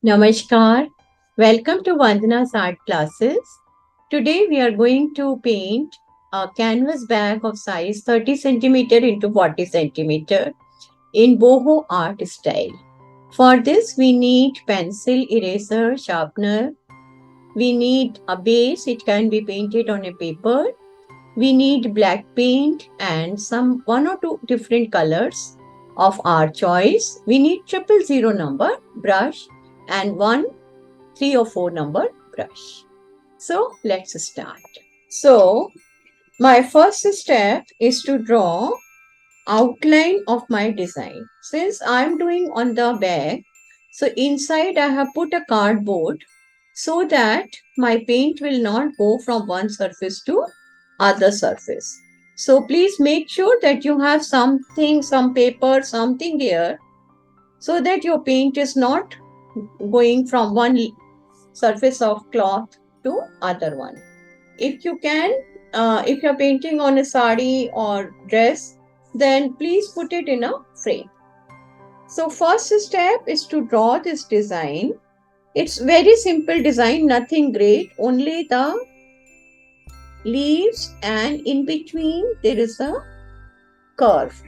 Namaskar. Welcome to Vandana's art classes. Today we are going to paint a canvas bag of size 30 centimeter into 40 centimeter in Boho Art style. For this we need pencil, eraser, sharpener. We need a base. It can be painted on a paper. We need black paint and some one or two different colors of our choice. We need 000 number brush and one 3 or 4 number brush. So let's start. So my first step is to draw outline of my design. Since I'm doing on the bag, so inside I have put a cardboard so that my paint will not go from one surface to other surface. So please make sure that you have something, some paper, something here so that your paint is not going from one surface of cloth to other one. If you can, if you're painting on a sari or dress, then please put it in a frame. So first step is to draw this design. It's very simple design, nothing great, only the leaves and in between there is a curve.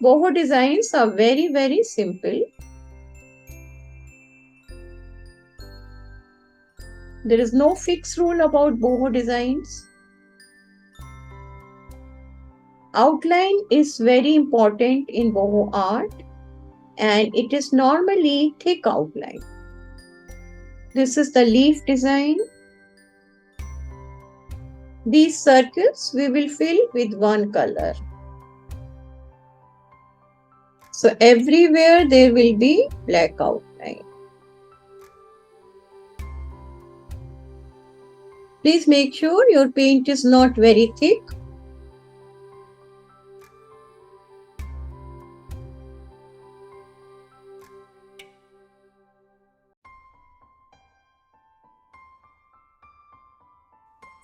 Boho designs are very simple. There is no fixed rule about boho designs. Outline is very important in boho art and it is normally thick outline. This is the leaf design. These circles we will fill with one color. So everywhere there will be black outline. Please make sure your paint is not very thick.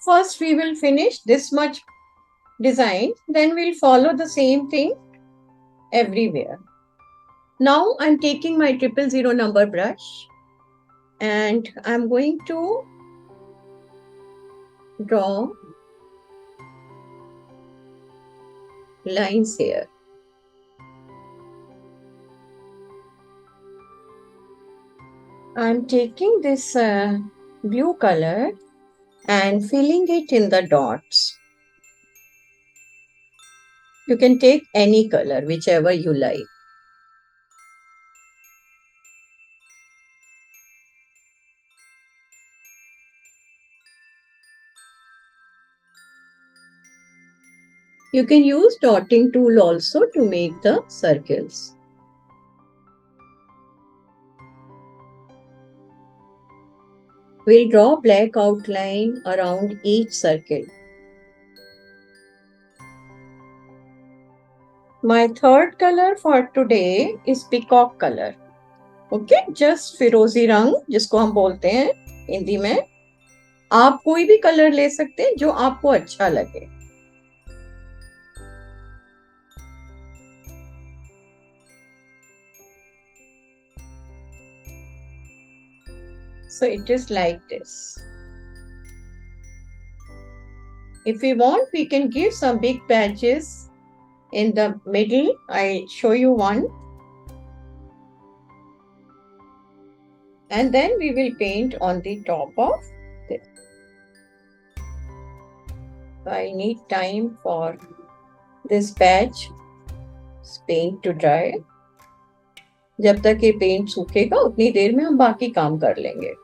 First we will finish this much design, then we'll follow the same thing everywhere. Now I'm taking my 000 number brush and I'm going to draw lines here. I'm taking this blue color and filling it in the dots. You can take any color, whichever you like. You can use dotting tool also to make the circles. We'll draw black outline around each circle. My third color for today is peacock color. Okay, just फिरोजी रंग जिसको हम बोलते हैं हिंदी में. आप कोई भी कलर ले सकते हैं जो आपको अच्छा लगे. So it is like this. If we want, we can give some big patches in the middle. I show you one. And then we will paint on the top of this. I need time for this patch paint to dry. जब तक ये paint सूखेगा उतनी देर में हम बाकी काम कर लेंगे.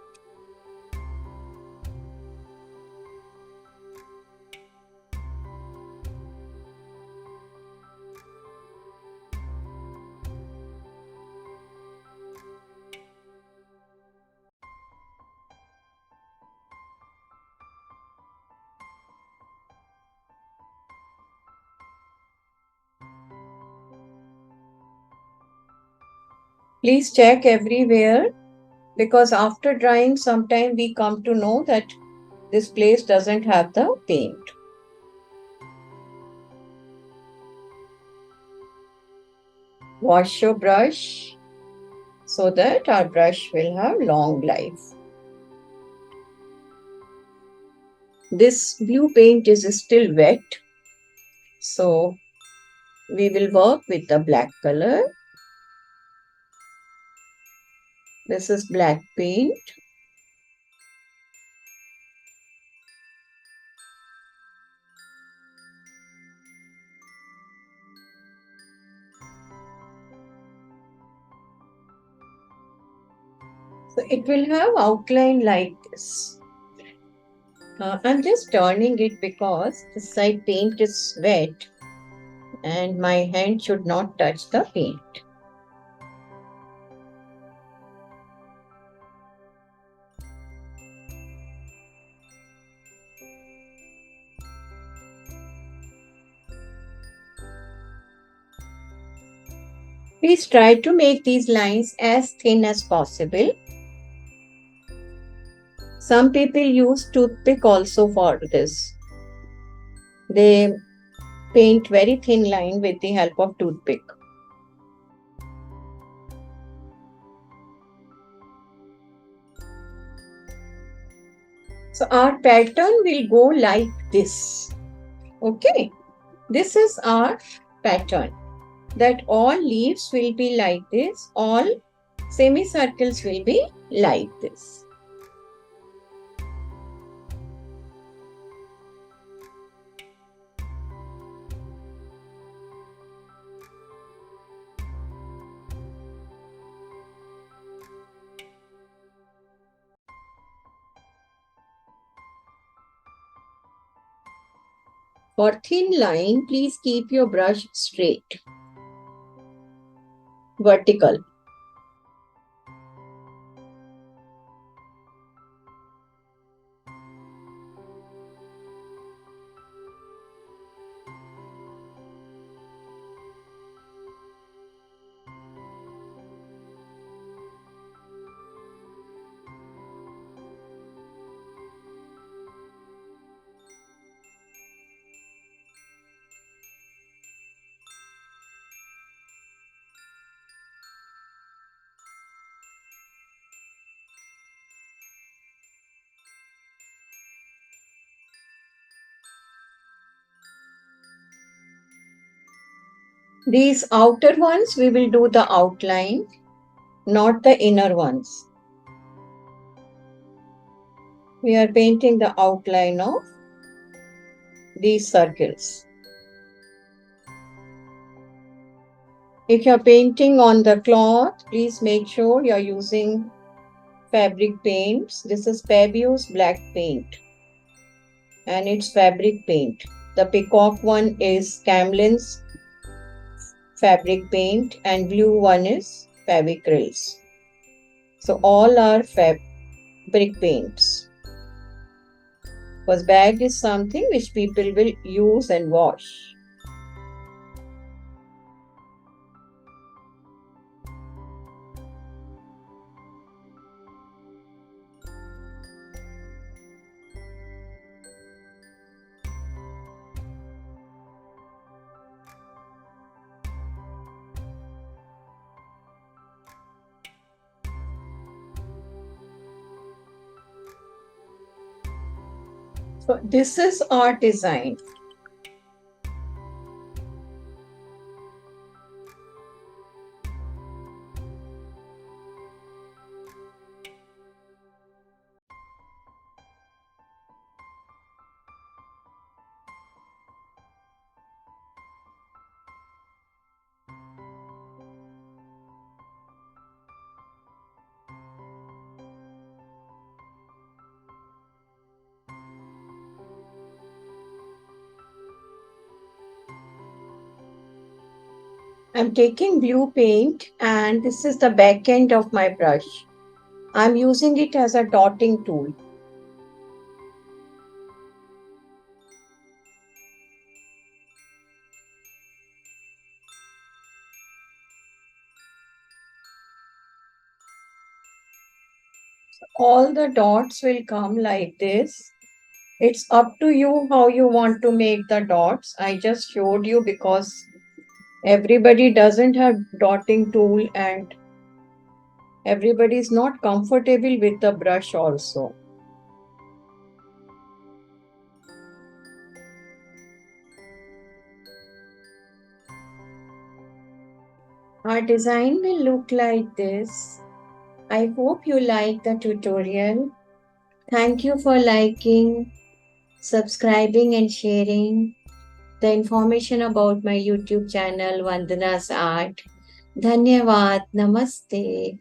Please check everywhere because after drying sometime we come to know that this place doesn't have the paint. Wash your brush so that our brush will have long life. This blue paint is still wet, so we will work with the black color. This is black paint. So it will have outline like this. I'm just turning it because the side paint is wet and my hand should not touch the paint. Please try to make these lines as thin as possible. Some people use toothpick also for this. They paint very thin line with the help of toothpick. So our pattern will go like this. Okay, this is our pattern, that all leaves will be like this, all semicircles will be like this. For thin line, please keep your brush straight, vertical. These outer ones, we will do the outline, not the inner ones. We are painting the outline of these circles. If you are painting on the cloth, please make sure you are using fabric paints. This is Fabius black paint and it's fabric paint. The peacock one is Camlin's fabric paint and blue one is Fabicryls. So all are fabric paints. Because bag is something which people will use and wash. So this is our design. I'm taking blue paint and this is the back end of my brush. I'm using it as a dotting tool. All the dots will come like this. It's up to you how you want to make the dots. I just showed you because everybody doesn't have dotting tool and Everybody is not comfortable with the brush also. Our design will look like this. I hope you like the tutorial. Thank you for liking, subscribing and sharing the information about my YouTube channel Vandana's Art. Dhanyavad. Namaste.